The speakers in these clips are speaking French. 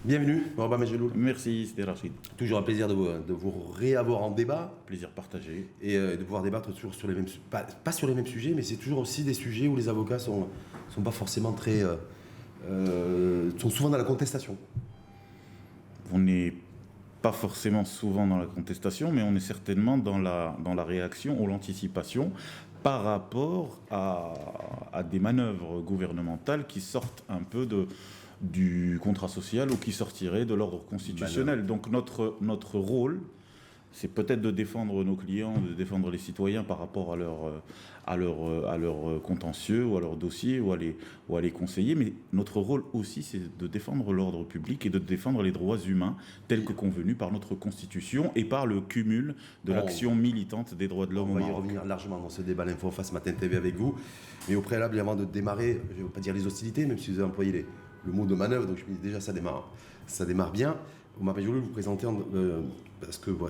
Bienvenue, Morba Medjeloul. Merci, c'était Rachid. Toujours un plaisir de vous réavoir en débat Plaisir partagé. et de pouvoir débattre toujours sur les mêmes pas sur les mêmes sujets, mais c'est toujours aussi des sujets où les avocats sont pas forcément très sont souvent dans la contestation. On n'est pas forcément souvent dans la contestation, mais on est certainement dans la réaction ou l'anticipation par rapport à des manœuvres gouvernementales qui sortent un peu du contrat social ou qui sortiraient de l'ordre constitutionnel. Donc notre rôle, c'est peut-être de défendre nos clients, de défendre les citoyens par rapport à leur contentieux ou à leur dossier ou à les conseiller. Mais notre rôle aussi, c'est de défendre l'ordre public et de défendre les droits humains tels que convenus par notre Constitution et par le cumul de l'action militante des droits de l'homme. On va y revenir largement dans ce débat l'Info en face Matin TV avec vous. Mais au préalable, avant de démarrer, je ne vais pas dire les hostilités, même si vous avez employé le mot de manœuvre, donc je me dis déjà ça démarre bien. Omar Medjeloul, vous présentez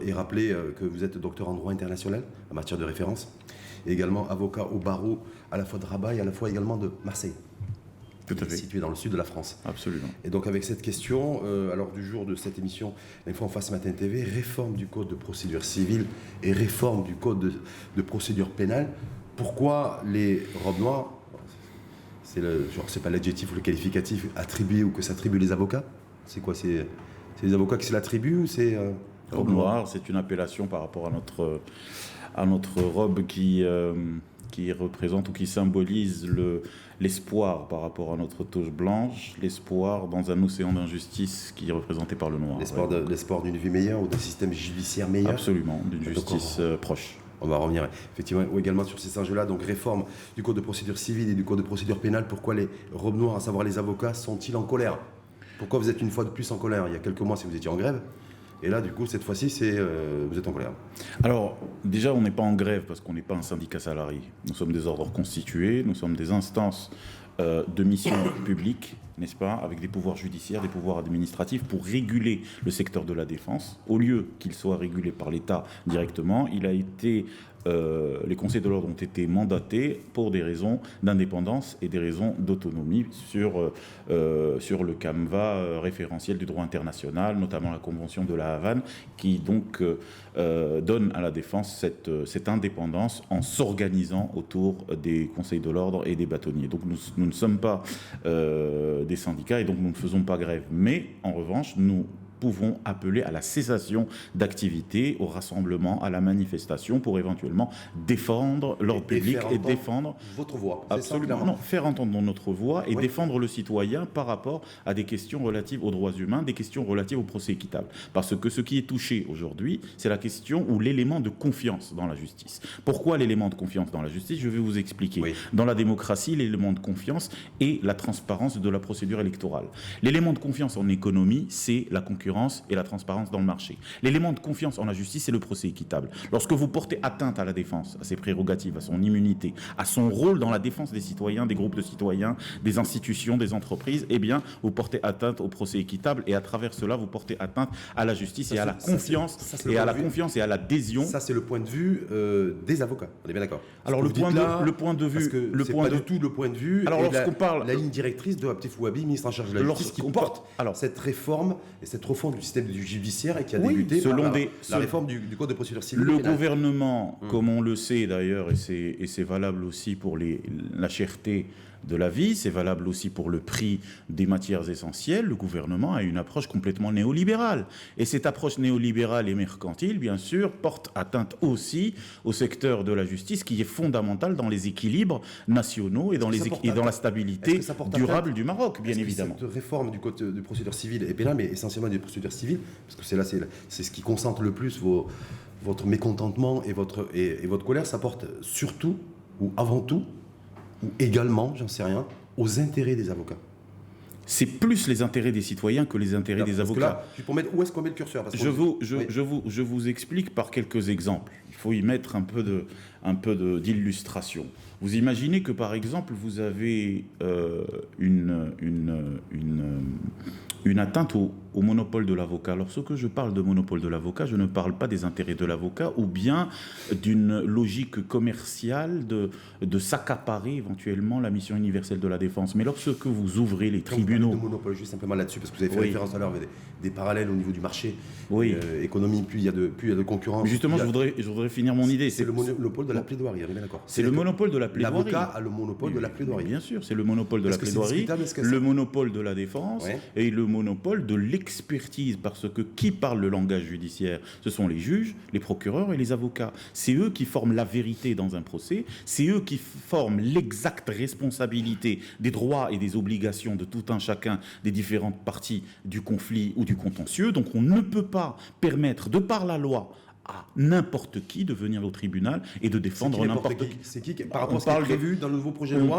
et rappelez que vous êtes docteur en droit international en matière de référence et également avocat au barreau à la fois de Rabat et à la fois également de Marseille. Tout à fait. Situé dans le sud de la France. Absolument. Et donc avec cette question, alors du jour de cette émission, L'Info en face Matin TV, réforme du code de procédure civile et réforme du code de procédure pénale. Pourquoi les robes noires, c'est pas l'adjectif ou le qualificatif attribué ou que s'attribuent les avocats? C'est quoi? C'est les avocats qui se l'attribuent ou c'est robe noire, c'est une appellation par rapport à notre robe qui représente ou qui symbolise l'espoir par rapport à notre toge blanche, l'espoir dans un océan d'injustice qui est représenté par le noir. L'espoir d'une vie meilleure ou d'un système judiciaire meilleur? Absolument, d'une justice proche. On va revenir effectivement également sur ces enjeux-là. Donc réforme du code de procédure civile et du code de procédure pénale. Pourquoi les robes noires, à savoir les avocats, sont-ils en colère? Pourquoi vous êtes une fois de plus en colère? Il y a quelques mois, si vous étiez en grève. Et là, du coup, cette fois-ci, vous êtes en colère. Alors, déjà, on n'est pas en grève parce qu'on n'est pas un syndicat salarié. Nous sommes des ordres constitués, nous sommes des instances de mission publique, n'est-ce pas, avec des pouvoirs judiciaires, des pouvoirs administratifs pour réguler le secteur de la défense. Au lieu qu'il soit régulé par l'État directement, les conseils de l'ordre ont été mandatés pour des raisons d'indépendance et des raisons d'autonomie sur le canevas référentiel du droit international, notamment la Convention de la Havane, qui donc donne à la défense cette indépendance en s'organisant autour des conseils de l'ordre et des bâtonniers. Donc nous ne sommes pas des syndicats et donc nous ne faisons pas grève. Mais en revanche, nous pouvons appeler à la cessation d'activité, au rassemblement, à la manifestation pour éventuellement défendre l'ordre public et défendre votre voix. Absolument. Non, faire entendre notre voix et défendre le citoyen par rapport à des questions relatives aux droits humains, des questions relatives au procès équitable. Parce que ce qui est touché aujourd'hui, c'est la question ou l'élément de confiance dans la justice. Pourquoi l'élément de confiance dans la justice? Je vais vous expliquer. Oui. Dans la démocratie, l'élément de confiance est la transparence de la procédure électorale. L'élément de confiance en économie, c'est la concurrence et la transparence dans le marché. L'élément de confiance en la justice, c'est le procès équitable. Lorsque vous portez atteinte à la défense, à ses prérogatives, à son immunité, à son rôle dans la défense des citoyens, des groupes de citoyens, des institutions, des entreprises, eh bien, vous portez atteinte au procès équitable et à travers cela, vous portez atteinte à la justice et à la confiance confiance et à l'adhésion. Ça, c'est le point de vue des avocats. On est bien d'accord. Alors le point de vue, parce que c'est pas du tout le point de vue. Alors lorsqu'on parle, la ligne directrice de Abdel Fouabi, ministre en charge de la justice, qui porte cette réforme et cette refonte du système du judiciaire et qui a débuté par la réforme du code de procédure civile. Le gouvernement, comme on le sait d'ailleurs, et c'est valable aussi pour la cherté de la vie, c'est valable aussi pour le prix des matières essentielles, le gouvernement a une approche complètement néolibérale. Et cette approche néolibérale et mercantile, bien sûr, porte atteinte aussi au secteur de la justice qui est fondamental dans les équilibres nationaux et dans la stabilité durable du Maroc, bien évidemment. Cette réforme du code de procédure civile et pénale, mais essentiellement des procédures civiles, parce que c'est ce qui concentre le plus votre mécontentement et votre colère, ça porte surtout, ou avant tout, ou également, j'en sais rien, aux intérêts des avocats. C'est plus les intérêts des citoyens que les intérêts des avocats. Là, où est-ce qu'on met le curseur? Je vous explique par quelques exemples. Il faut y mettre un peu d'illustration. Vous imaginez que, par exemple, vous avez une atteinte au monopole de l'avocat. Lorsque je parle de monopole de l'avocat, je ne parle pas des intérêts de l'avocat ou bien d'une logique commerciale de s'accaparer éventuellement la mission universelle de la défense. Mais lorsque vous ouvrez les tribunaux... De monopole, juste simplement là-dessus, parce que vous avez fait référence à l'heure, des parallèles au niveau du marché économie, plus il y a de concurrence. Mais justement, je voudrais finir mon idée. C'est le monopole de la plaidoirie, on est bien d'accord. C'est le monopole de la plaidoirie. L'avocat a le monopole de la plaidoirie. Bien sûr, c'est le monopole de la plaidoirie, le monopole de la défense et le monopole de l'expertise, parce que qui parle le langage judiciaire? Ce sont les juges, les procureurs et les avocats. C'est eux qui forment la vérité dans un procès, c'est eux qui forment l'exacte responsabilité des droits et des obligations de tout un chacun des différentes parties du conflit ou du contentieux. Donc on ne peut pas permettre, de par la loi, à n'importe qui de venir au tribunal et de défendre n'importe qui. C'est qui par rapport à ce qui est prévu dans le nouveau projet de loi?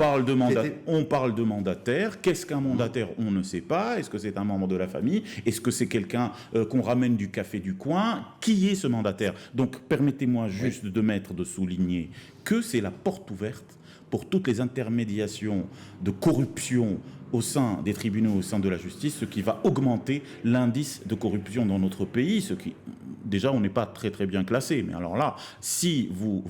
On parle de mandataire. Qu'est-ce qu'un mandataire? On ne sait pas. Est-ce que c'est un membre de la famille? Est-ce que c'est quelqu'un qu'on ramène du café du coin? Qui est ce mandataire? Donc permettez-moi juste de souligner que c'est la porte ouverte pour toutes les intermédiations de corruption au sein des tribunaux, au sein de la justice, ce qui va augmenter l'indice de corruption dans notre pays, ce qui... Déjà, on n'est pas très très bien classé, mais alors là, si vous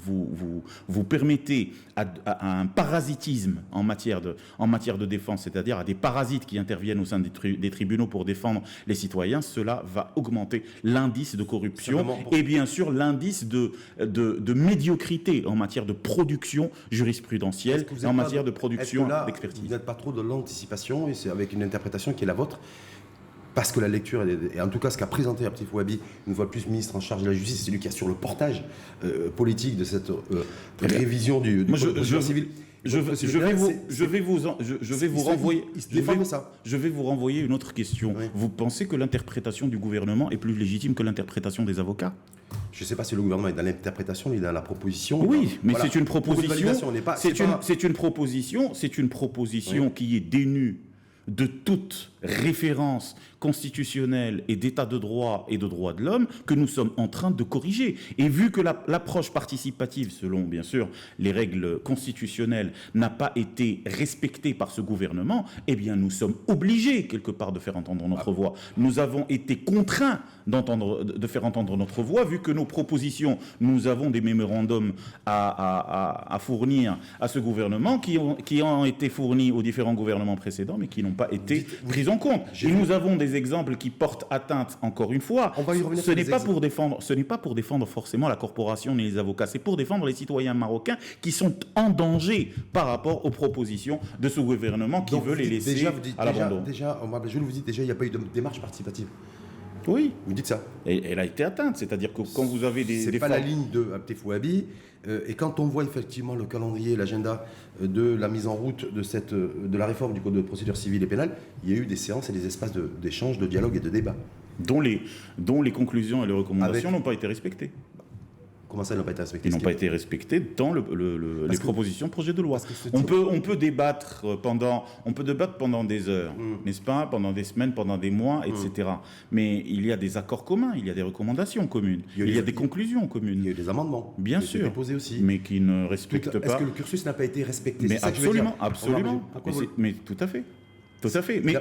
permettez à un parasitisme en matière de défense, c'est-à-dire à des parasites qui interviennent au sein des tribunaux pour défendre les citoyens, cela va augmenter l'indice de corruption et bien sûr l'indice de médiocrité en matière de production jurisprudentielle, en matière de production d'expertise. Vous n'êtes pas trop de l'anticipation, et c'est avec une interprétation qui est la vôtre. Parce que la lecture, et en tout cas ce qu'a présenté Abdel Fouabi, une fois de plus ministre en charge de la justice, c'est lui qui assure le portage politique de cette révision du code civil. Je vais vous renvoyer une autre question. Oui. Vous pensez que l'interprétation du gouvernement est plus légitime que l'interprétation des avocats? Je ne sais pas si le gouvernement est dans l'interprétation, il est dans la proposition. Oui, mais voilà. C'est une proposition. C'est une proposition qui est dénue de toute référence constitutionnelle et d'état de droit et de droits de l'homme que nous sommes en train de corriger. Et vu que l'approche participative, selon bien sûr les règles constitutionnelles, n'a pas été respectée par ce gouvernement, eh bien nous sommes obligés quelque part de faire entendre notre voix. Nous avons été contraints de faire entendre notre voix, vu que nos propositions, nous avons des mémorandums à fournir à ce gouvernement qui ont été fournis aux différents gouvernements précédents, mais qui n'ont pas été pris en compte. Et nous avons des exemples qui portent atteinte, encore une fois. On va y revenir. Ce n'est pas pour défendre forcément la corporation ni les avocats, c'est pour défendre les citoyens marocains qui sont en danger par rapport aux propositions de ce gouvernement qui veut les laisser à l'abandon. Je vous dis déjà, il n'y a pas eu de démarche participative. Oui. Vous dites ça. Et elle a été atteinte, c'est-à-dire que quand vous avez des... C'est pas la ligne de Abdel Fouabi. Et quand on voit effectivement le calendrier, l'agenda de la mise en route de la réforme du Code de procédure civile et pénale, il y a eu des séances et des espaces d'échange, de dialogue et de débat. Dont les conclusions et les recommandations n'ont pas été respectées. Comment ça, ils n'ont pas été respectés? Ils n'ont pas été respectés dans les propositions de projet de loi. On peut débattre pendant des heures, n'est-ce pas, pendant des semaines, pendant des mois, etc. Mais il y a des accords communs, il y a des recommandations communes, il y a des conclusions communes. Il y a eu des amendements. Bien sûr. Déposés aussi. Mais qui ne respectent pas. Est-ce que le cursus n'a pas été respecté? Mais absolument, absolument. Mais tout à fait. Tout à fait. Mais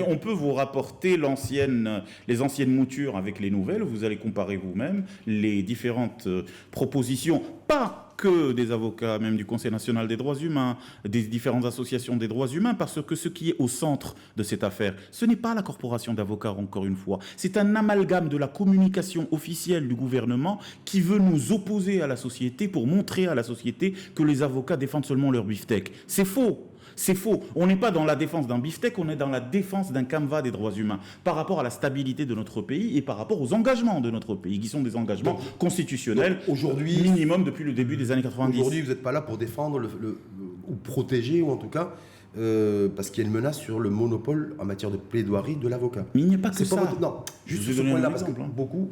on peut vous rapporter les anciennes moutures avec les nouvelles. Vous allez comparer vous-même les différentes propositions, pas que des avocats, même du Conseil national des droits humains, des différentes associations des droits humains, parce que ce qui est au centre de cette affaire, ce n'est pas la corporation d'avocats, encore une fois. C'est un amalgame de la communication officielle du gouvernement qui veut nous opposer à la société pour montrer à la société que les avocats défendent seulement leur beefsteak. C'est faux. C'est faux. On n'est pas dans la défense d'un beefsteak, on est dans la défense d'un canevas des droits humains par rapport à la stabilité de notre pays et par rapport aux engagements de notre pays, qui sont des engagements constitutionnels minimum depuis le début des années 90. Aujourd'hui, vous n'êtes pas là pour défendre ou protéger, ou en tout cas, parce qu'il y a une menace sur le monopole en matière de plaidoirie de l'avocat. Mais il n'y a pas que ça. Non, juste ce point-là, parce que beaucoup,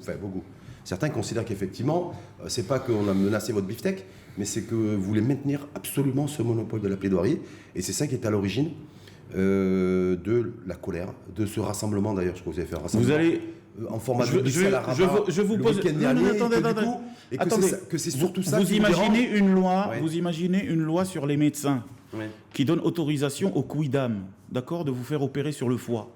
certains considèrent qu'effectivement, c'est pas qu'on a menacé votre beefsteak, mais c'est que vous voulez maintenir absolument ce monopole de la plaidoirie. Et c'est ça qui est à l'origine de la colère, de ce rassemblement d'ailleurs. Je crois que vous avez fait un rassemblement. Vous allez... en format de Bruxelles à Rabat, je vous pose... Attendez. Que c'est surtout ça vous imaginez une loi sur les médecins qui donne autorisation au quidam, d'accord, de vous faire opérer sur le foie.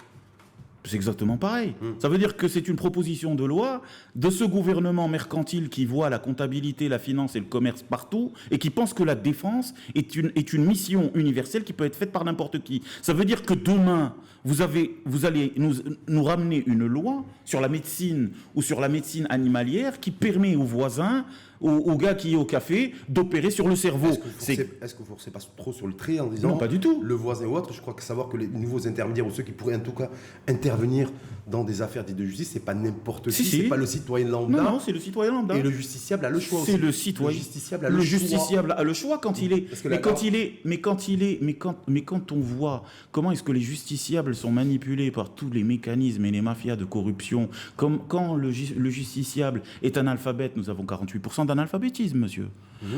C'est exactement pareil. Ça veut dire que c'est une proposition de loi de ce gouvernement mercantile qui voit la comptabilité, la finance et le commerce partout et qui pense que la défense est une mission universelle qui peut être faite par n'importe qui. Ça veut dire que demain, vous allez nous ramener une loi sur la médecine ou sur la médecine animalière qui permet aux voisins, au gars qui est au café, d'opérer sur le cerveau. Est-ce que vous ne forcez pas trop sur le trait en disant non, pas du tout. Le voisin ou autre? Je crois que savoir que les nouveaux intermédiaires ou ceux qui pourraient en tout cas intervenir dans des affaires dites de justice, c'est pas n'importe qui, c'est pas le citoyen lambda. Non, c'est le citoyen lambda. Et le justiciable a le choix aussi. C'est le citoyen. Le justiciable a le choix quand il est. Mais quand on voit comment est-ce que les justiciables sont manipulés par tous les mécanismes et les mafias de corruption, comme quand le justiciable est analphabète, nous avons 48% d'analphabétisme, monsieur.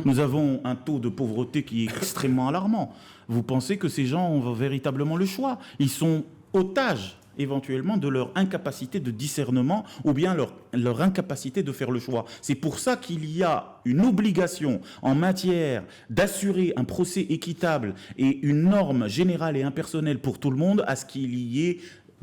Nous avons un taux de pauvreté qui est extrêmement alarmant. Vous pensez que ces gens ont véritablement le choix? Ils sont otages éventuellement de leur incapacité de discernement ou bien leur incapacité de faire le choix. C'est pour ça qu'il y a une obligation en matière d'assurer un procès équitable et une norme générale et impersonnelle pour tout le monde à ce qu'il y ait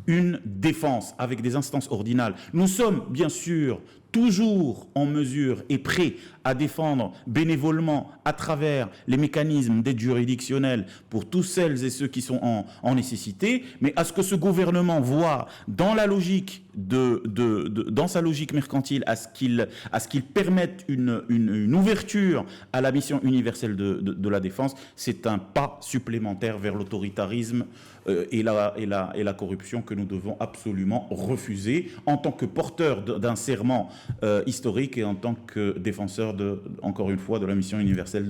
une défense avec des instances ordinales. Nous sommes bien sûr toujours en mesure et prêts à défendre bénévolement à travers les mécanismes d'aide juridictionnelle pour tous celles et ceux qui sont en nécessité, mais à ce que ce gouvernement voit dans la logique dans sa logique mercantile, à ce qu'il permette une ouverture à la mission universelle de la défense, c'est un pas supplémentaire vers l'autoritarisme et la corruption que nous devons absolument refuser en tant que porteur d'un serment historique et en tant que défenseur, encore une fois, de la mission universelle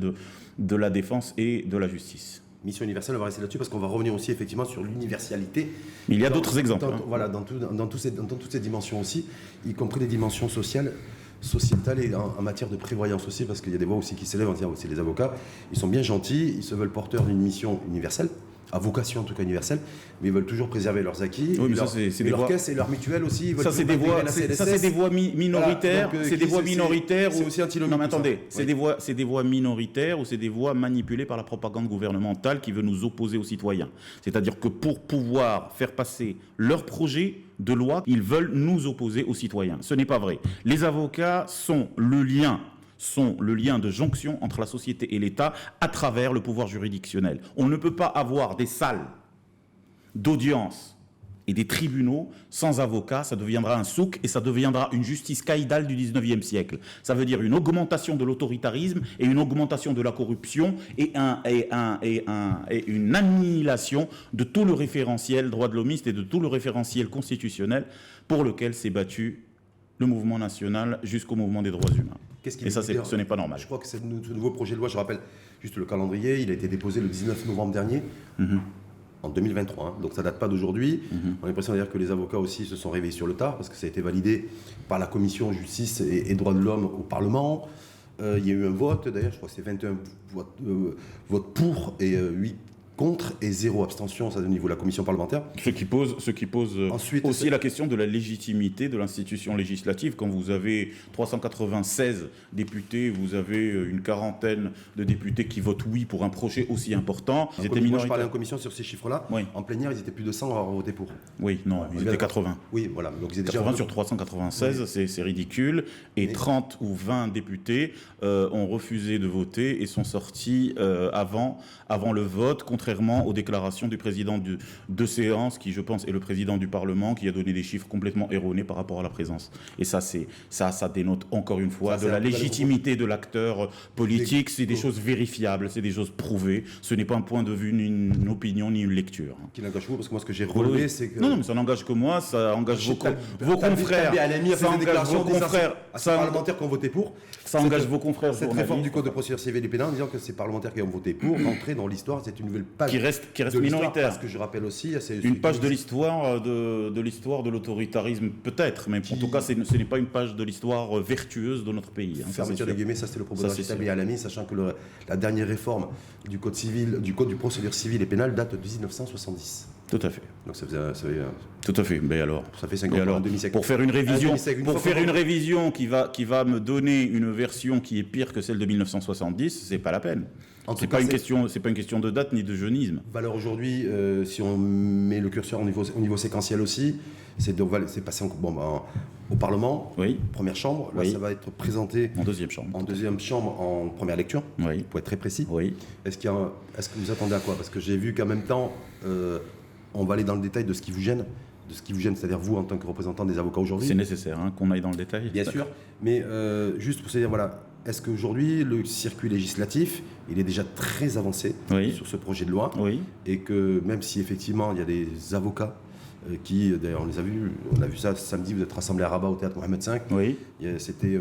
de la défense et de la justice. Mission universelle, on va rester là-dessus parce qu'on va revenir aussi effectivement sur l'universalité. Mais il y a d'autres exemples. Voilà, dans toutes ces dimensions aussi, y compris les dimensions sociales, sociétales et en matière de prévoyance aussi, parce qu'il y a des voix aussi qui s'élèvent, on dit aussi les avocats, ils sont bien gentils, ils se veulent porteurs d'une mission universelle, à vocation en tout cas universelle, mais ils veulent toujours préserver leurs acquis, oui, leurs caisses et leurs mutuelles aussi. Ça, c'est des voix minoritaires. Voilà, c'est des voix minoritaires. C'est aussi antinomique. Non, mais attendez, c'est des voix minoritaires ou c'est des voix manipulées par la propagande gouvernementale qui veut nous opposer aux citoyens. C'est-à-dire que pour pouvoir faire passer leur projet de loi, ils veulent nous opposer aux citoyens. Ce n'est pas vrai. Les avocats sont le lien de jonction entre la société et l'État à travers le pouvoir juridictionnel. On ne peut pas avoir des salles d'audience et des tribunaux sans avocats, ça deviendra un souk et ça deviendra une justice caïdale du 19e siècle. Ça veut dire une augmentation de l'autoritarisme et une augmentation de la corruption et une annihilation de tout le référentiel droit de l'homiste et de tout le référentiel constitutionnel pour lequel s'est battu le mouvement national jusqu'au mouvement des droits humains. Et ça, ce n'est pas normal. Je crois que ce nouveau projet de loi, je rappelle juste le calendrier, il a été déposé le 19 novembre dernier, en 2023. Hein, donc ça ne date pas d'aujourd'hui. On a l'impression d'ailleurs que les avocats aussi se sont réveillés sur le tard, parce que ça a été validé par la commission justice et droits de l'homme au Parlement. Il y a eu un vote, d'ailleurs, je crois que c'est 21 votes pour et 8 contre et 0 abstention, ça au niveau de la commission parlementaire. Ce qui pose ensuite aussi la question de la légitimité de l'institution législative. Quand vous avez 396 députés, vous avez une quarantaine de députés qui votent oui pour un projet aussi important. Ils étaient minoritaires. Moi, je parlais en commission sur ces chiffres-là. Oui. En plénière, ils étaient plus de 100 à avoir voté pour. Oui, non, ils étaient 80. Oui, voilà. Donc, ils étaient 80 sur 396, oui. C'est ridicule. Et 30 ou 20 députés ont refusé de voter et sont sortis avant le vote, contrairement aux déclarations du président de séance, qui je pense est le président du Parlement, qui a donné des chiffres complètement erronés par rapport à la présence. Et ça dénote encore une fois de la légitimité de l'acteur politique. C'est des choses vérifiables, c'est des choses prouvées. Ce n'est pas un point de vue, ni une opinion, ni une lecture. Qui n'engage que vous, parce que moi ce que j'ai relevé, c'est que... Non, mais ça n'engage que moi, ça engage vos confrères. Ça engage vos confrères. Ces parlementaires qui ont voté pour. Ça engage vos confrères. Cette réforme du code de procédure civile et pénale, en disant que ces parlementaires qui ont voté pour rentrer dans l'histoire, c'est une nouvelle page qui reste minoritaire. Parce que je rappelle aussi, c'est une page de l'histoire de l'autoritarisme peut-être, mais en tout cas, ce n'est pas une page de l'histoire vertueuse de notre pays. Fermeture des guillemets, ça c'était le propos de Alami, sachant que la dernière réforme du code civil, du code de procédure civile et pénale date de 1970. Tout à fait. Donc ça fait Tout à fait. Mais alors, 50 ans, un demi-siècle. pour faire une révision, demi-siècle, qui va me donner une version qui est pire que celle de 1970, c'est pas la peine. C'est pas une question de date ni de jeunisme. Valeur aujourd'hui, si on met le curseur au niveau séquentiel aussi, c'est passé au Parlement, Oui. première chambre. Là, Oui. ça va être présenté En deuxième chambre. en deuxième chambre, en première lecture, Oui. pour être très précis. Oui. Est-ce que vous attendez à quoi? Parce que j'ai vu qu'en même temps, on va aller dans le détail de ce qui vous gêne, c'est-à-dire vous en tant que représentant des avocats aujourd'hui. C'est nécessaire qu'on aille dans le détail. Bien sûr, mais juste pour se dire, voilà, est-ce qu'aujourd'hui, le circuit législatif, il est déjà très avancé Oui. sur ce projet de loi, Oui. et que même si effectivement il y a des avocats qui, d'ailleurs on les a vus, on a vu ça samedi, vous êtes rassemblés à Rabat au théâtre Mohamed V, Oui. c'était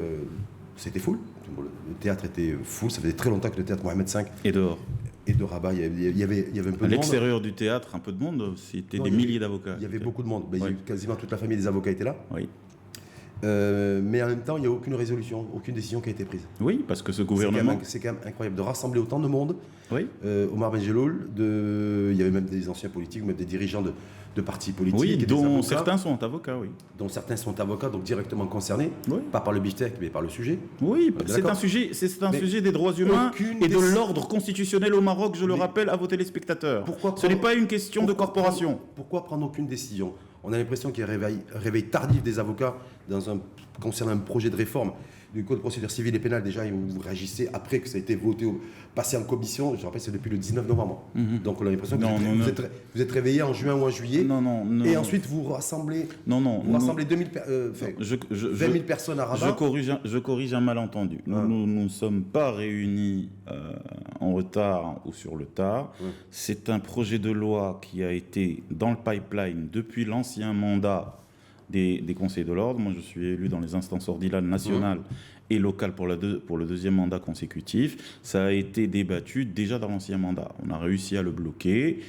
full, le théâtre était full, ça faisait très longtemps que le théâtre Mohamed V Et dehors. et de Rabat, il y avait un peu À de monde. l'extérieur du théâtre, un peu de monde, c'était Non, des milliers d'avocats. Il y avait beaucoup de monde. Ben, Oui. Quasiment toute la famille des avocats était là. Oui. Mais en même temps, il n'y a aucune résolution, aucune décision qui a été prise. Oui, parce que ce C'est gouvernement. quand même incroyable de rassembler autant de monde. Oui. Omar Benjeloul, il y avait même des anciens politiques, même des dirigeants de partis politiques. Oui, et des dont avocats, certains sont avocats, oui. dont certains sont avocats, donc directement concernés, Oui. pas par le BIFTEC, mais par le sujet. Oui, On est c'est d'accord. un sujet des droits aucune humains et de décision- l'ordre constitutionnel au Maroc, je le Mais rappelle à vos téléspectateurs. pourquoi Ce n'est prendre- pas une question de corporation. Pourquoi prendre aucune décision? On a l'impression qu'il y a un réveil tardif des avocats concernant un projet de réforme du Code de procédure civile et pénale. Déjà, vous réagissez après que ça a été voté, passé en commission. Je rappelle, c'est depuis le 19 novembre. Donc on a l'impression que vous êtes réveillé en juin ou en juillet. Non. Et ensuite, vous rassemblez, Non. 2000 20 000 personnes à Rabat. Je corrige un malentendu. Nous ne sommes pas réunis en retard ou sur le tard. C'est un projet de loi qui a été dans le pipeline depuis l'ancien mandat des conseils de l'ordre. Moi, je suis élu dans les instances ordinales nationales et locales pour le deuxième mandat consécutif. Ça a été débattu déjà dans l'ancien mandat. On a réussi à le bloquer.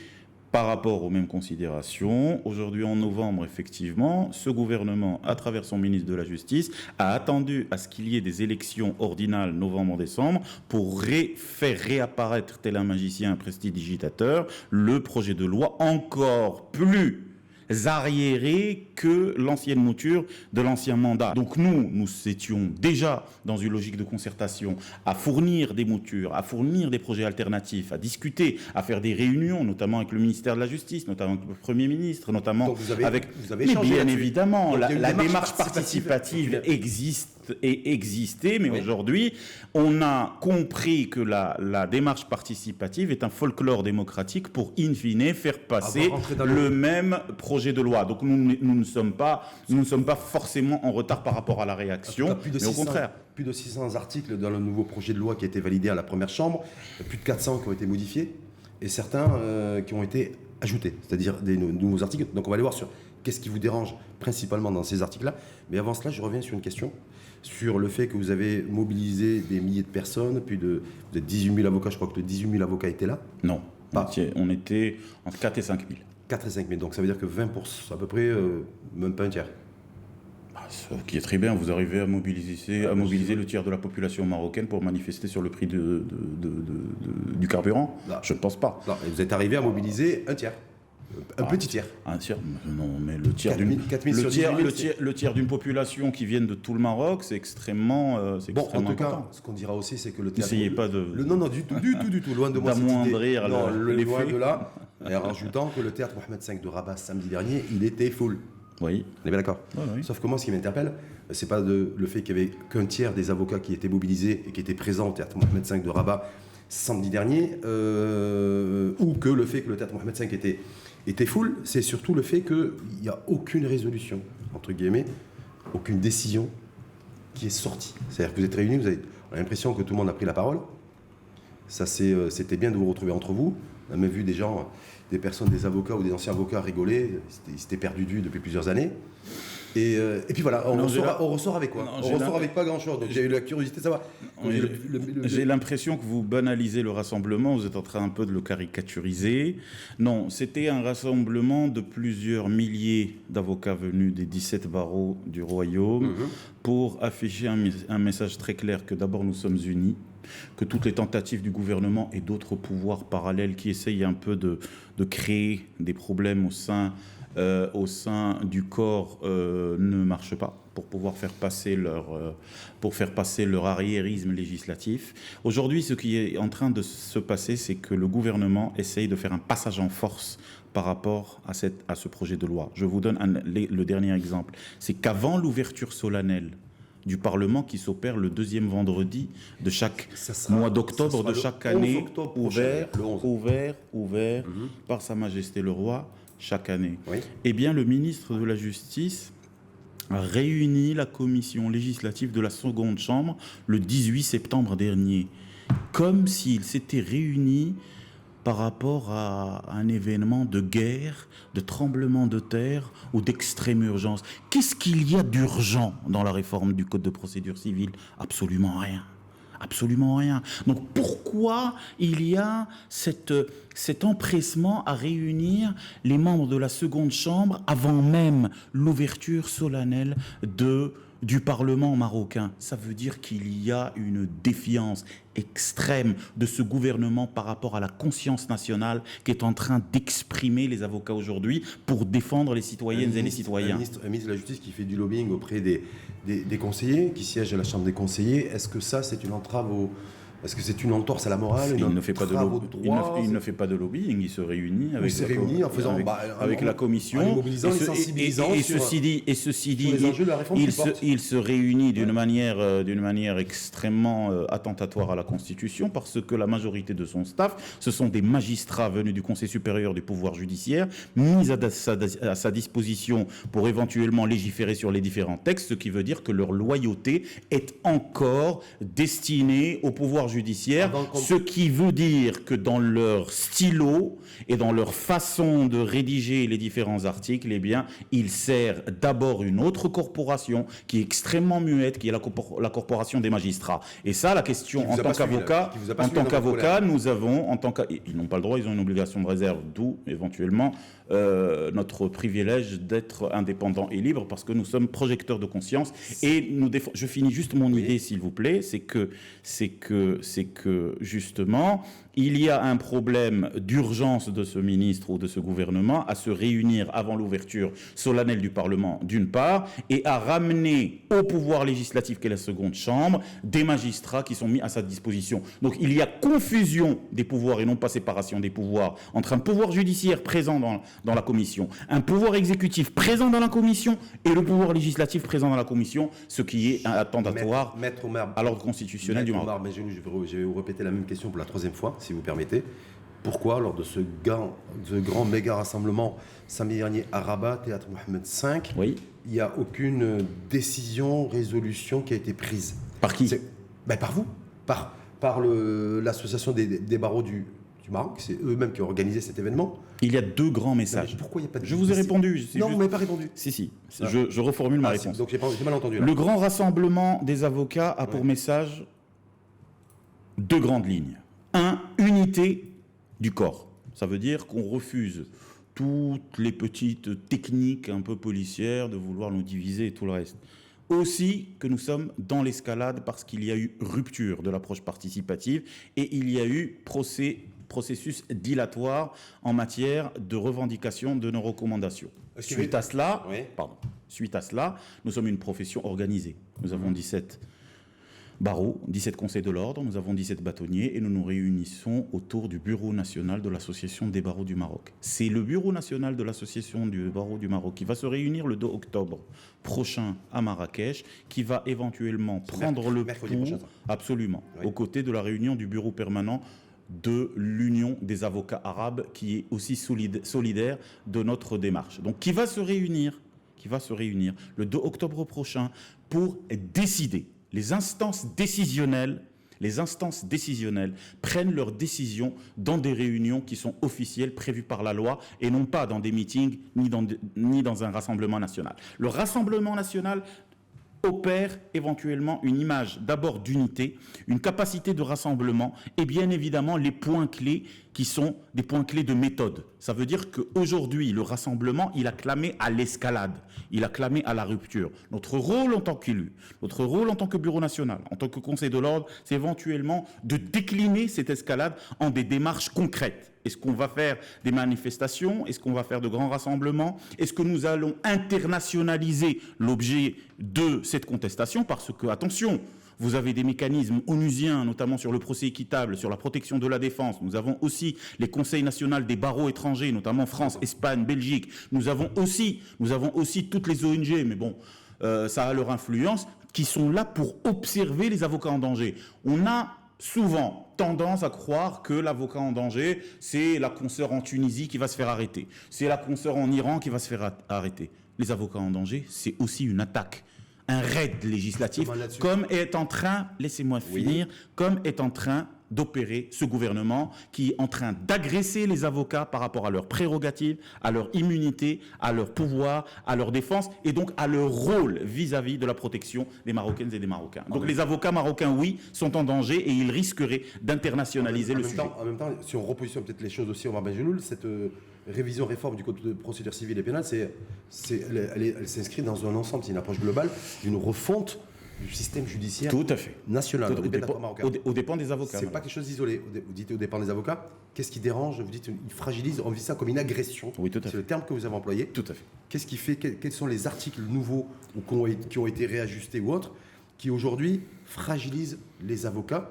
Par rapport aux mêmes considérations, aujourd'hui en novembre, effectivement, ce gouvernement, à travers son ministre de la Justice, a attendu à ce qu'il y ait des élections ordinales novembre-décembre pour faire réapparaître, tel un magicien, un prestidigitateur, le projet de loi encore plus arriéré que l'ancienne mouture de l'ancien mandat. Donc nous étions déjà dans une logique de concertation à fournir des moutures, à fournir des projets alternatifs, à discuter, à faire des réunions, notamment avec le ministère de la Justice, notamment avec le Premier ministre, notamment Donc vous avez Mais changé bien là-dessus. évidemment, Donc il y a une la démarche démarche participative Ok. existe et existait, mais Oui. aujourd'hui, on a compris que la démarche participative est un folklore démocratique pour, in fine, faire passer rentrer dans le même projet de loi. Donc nous ne sommes pas forcément en retard par rapport à la réaction, En tout cas, mais au contraire. Plus de 600 articles dans le nouveau projet de loi qui a été validé à la première chambre, plus de 400 qui ont été modifiés, et certains qui ont été ajoutés, c'est-à-dire des nouveaux articles. Donc on va aller voir sur qu'est-ce qui vous dérange principalement dans ces articles-là. Mais avant cela, je reviens sur une question, sur le fait que vous avez mobilisé des milliers de personnes, vous êtes 18 000 avocats, je crois que les 18 000 avocats étaient là. Non, Pas. on était entre 4 et 5 000. 4 et 5 000, donc ça veut dire que 20%, à peu près, même pas un tiers. Ce qui est très bien, vous arrivez à mobiliser le tiers de la population marocaine pour manifester sur le prix du carburant. Là. Je ne pense pas. Non, et vous êtes arrivé à mobiliser un tiers, un petit tiers. Un tiers. Non, mais le tiers 4 000 sur 18 000, le tiers d'une population qui vient de tout le Maroc, c'est extrêmement, Bon, en tout important. cas, ce qu'on dira aussi, c'est que le théâtre... N'essayez pas de... Non, du tout, loin de moi cette idée. d'amoindrir Non, les loin faits. de là, et en rajoutant que le théâtre Mohamed V de Rabat samedi dernier, il était full. Oui. On est bien d'accord. Oui. Sauf que moi, ce qui m'interpelle, c'est pas le fait qu'il y avait qu'un tiers des avocats qui étaient mobilisés et qui étaient présents au théâtre Mohamed V de Rabat samedi dernier, ou que le fait que le théâtre Mohamed V était full, c'est surtout le fait qu'il n'y a aucune résolution, entre guillemets, aucune décision qui est sortie. C'est-à-dire que vous êtes réunis, on a l'impression que tout le monde a pris la parole. Ça, c'était bien de vous retrouver entre vous. On a même vu des personnes, des avocats ou des anciens avocats rigoler. Ils s'étaient perdus de vue depuis plusieurs années. Et puis voilà, on ressort avec quoi? On ressort avec pas grand-chose. Donc j'ai eu la curiosité de savoir. J'ai l'impression que vous banalisez le rassemblement, vous êtes en train un peu de le caricaturiser. Non, c'était un rassemblement de plusieurs milliers d'avocats venus des 17 barreaux du royaume pour afficher un message très clair que d'abord nous sommes unis, que toutes les tentatives du gouvernement et d'autres pouvoirs parallèles qui essayent un peu de créer des problèmes au sein du corps ne marchent pas pour pouvoir faire passer leur arriérisme législatif. Aujourd'hui, ce qui est en train de se passer, c'est que le gouvernement essaye de faire un passage en force par rapport à ce projet de loi. Je vous donne le dernier exemple. C'est qu'avant l'ouverture solennelle du Parlement qui s'opère le deuxième vendredi de chaque mois d'octobre de chaque année, ouvert par Sa Majesté le Roi chaque année. Oui. Eh bien, le ministre de la Justice a réuni la commission législative de la seconde chambre le 18 septembre dernier, comme s'il s'était réuni par rapport à un événement de guerre, de tremblement de terre ou d'extrême urgence. Qu'est-ce qu'il y a d'urgent dans la réforme du Code de procédure civile? Absolument rien. Absolument rien. Donc pourquoi il y a cet empressement à réunir les membres de la seconde chambre avant même l'ouverture solennelle du Parlement marocain? Ça veut dire qu'il y a une défiance extrême de ce gouvernement par rapport à la conscience nationale qui est en train d'exprimer les avocats aujourd'hui pour défendre les citoyennes et les citoyens. Un ministre de la Justice qui fait du lobbying auprès des conseillers, qui siègent à la Chambre des conseillers, est-ce que ça, c'est une entrave Est-ce que c'est une entorse à la morale? Il ne fait pas de lobbying, il se réunit avec la commission. En mobilisant, les sensibilisant et ceci dit, il se réunit d'une manière extrêmement attentatoire à la Constitution parce que la majorité de son staff, ce sont des magistrats venus du Conseil supérieur du pouvoir judiciaire, mis à sa disposition pour éventuellement légiférer sur les différents textes, ce qui veut dire que leur loyauté est encore destinée au pouvoir judiciaire, ce qui veut dire que dans leur stylo et dans leur façon de rédiger les différents articles, eh bien, ils servent d'abord une autre corporation qui est extrêmement muette, qui est la corporation des magistrats. Et ça, la question, en tant qu'avocat, nous avons, ils n'ont pas le droit, ils ont une obligation de réserve, d'où éventuellement notre privilège d'être indépendant et libre, parce que nous sommes projecteurs de conscience. Et je finis juste mon idée, s'il vous plaît, c'est que justement, il y a un problème d'urgence de ce ministre ou de ce gouvernement à se réunir avant l'ouverture solennelle du Parlement, d'une part, et à ramener au pouvoir législatif, qu'est la seconde chambre, des magistrats qui sont mis à sa disposition. Donc il y a confusion des pouvoirs et non pas séparation des pouvoirs entre un pouvoir judiciaire présent dans la commission, un pouvoir exécutif présent dans la commission et le pouvoir législatif présent dans la commission, ce qui est un attentatoire à l'ordre constitutionnel du Maroc. Je vais vous répéter la même question pour la troisième fois, si vous permettez. Pourquoi, lors de ce grand méga rassemblement samedi dernier à Rabat, théâtre Mohamed V, il n'y a aucune résolution qui a été prise? Par qui? Par vous, par l'association des barreaux du Maroc, c'est eux-mêmes qui ont organisé cet événement. Il y a deux grands messages. Pourquoi il n'y a pas de... Je vous ai répondu. Non, vous ne m'avez pas répondu. Si. Je reformule ma réponse. Donc j'ai mal entendu. Là. Le grand rassemblement des avocats a pour message deux grandes lignes. Unité du corps. Ça veut dire qu'on refuse toutes les petites techniques un peu policières de vouloir nous diviser et tout le reste. Aussi que nous sommes dans l'escalade parce qu'il y a eu rupture de l'approche participative et il y a eu processus dilatoire en matière de revendication de nos recommandations. Suite à cela, nous sommes une profession organisée. Nous avons 17 barreaux, 17 conseils de l'ordre, nous avons 17 bâtonniers et nous nous réunissons autour du Bureau national de l'Association des barreaux du Maroc. C'est le Bureau national de l'Association du barreau du Maroc qui va se réunir le 2 octobre prochain à Marrakech, qui va éventuellement prendre le pouls, absolument, aux côtés de la réunion du Bureau permanent de l'Union des avocats arabes, qui est aussi solidaire de notre démarche. Donc qui va se réunir le 2 octobre prochain pour décider. Les instances décisionnelles prennent leurs décisions dans des réunions qui sont officielles, prévues par la loi, et non pas dans des meetings ni dans un rassemblement national. Le Rassemblement national opère éventuellement une image d'abord d'unité, une capacité de rassemblement et bien évidemment les points clés qui sont des points clés de méthode. Ça veut dire qu'aujourd'hui, le rassemblement, il a clamé à l'escalade, il a clamé à la rupture. Notre rôle en tant qu'élu, notre rôle en tant que bureau national, en tant que conseil de l'ordre, c'est éventuellement de décliner cette escalade en des démarches concrètes. Est-ce qu'on va faire des manifestations? Est-ce qu'on va faire de grands rassemblements? Est-ce que nous allons internationaliser l'objet de cette contestation? Parce que, attention, vous avez des mécanismes onusiens, notamment sur le procès équitable, sur la protection de la défense. Nous avons aussi les conseils nationaux des barreaux étrangers, notamment France, Espagne, Belgique. Nous avons aussi toutes les ONG, mais bon, ça a leur influence, qui sont là pour observer les avocats en danger. On a souvent tendance à croire que l'avocat en danger, c'est la consoeur en Tunisie qui va se faire arrêter. C'est la consoeur en Iran qui va se faire arrêter. Les avocats en danger, c'est aussi une attaque, un raid législatif, comme est en train, laissez-moi finir, comme est en train d'opérer ce gouvernement qui est en train d'agresser les avocats par rapport à leurs prérogatives, à leur immunité, à leur pouvoir, à leur défense et donc à leur rôle vis-à-vis de la protection des Marocaines et des Marocains. Donc les avocats marocains, oui, sont en danger et ils risqueraient d'internationaliser le sujet. En même temps, si on repositionne peut-être les choses aussi, Omar Benjeloul, cette réforme du code de procédure civile et pénale, elle s'inscrit dans un ensemble, c'est une approche globale d'une refonte du système judiciaire Tout à fait. national. Au dépend des avocats. C'est pas quelque chose d'isolé. Vous dites au dépend des avocats. Qu'est-ce qui dérange? Vous dites il fragilise. On vit ça comme une agression. Oui, tout à fait. C'est le terme que vous avez employé. Tout à fait. Qu'est-ce qui fait? Quels sont les articles nouveaux ou qui ont été réajustés ou autres qui aujourd'hui fragilisent les avocats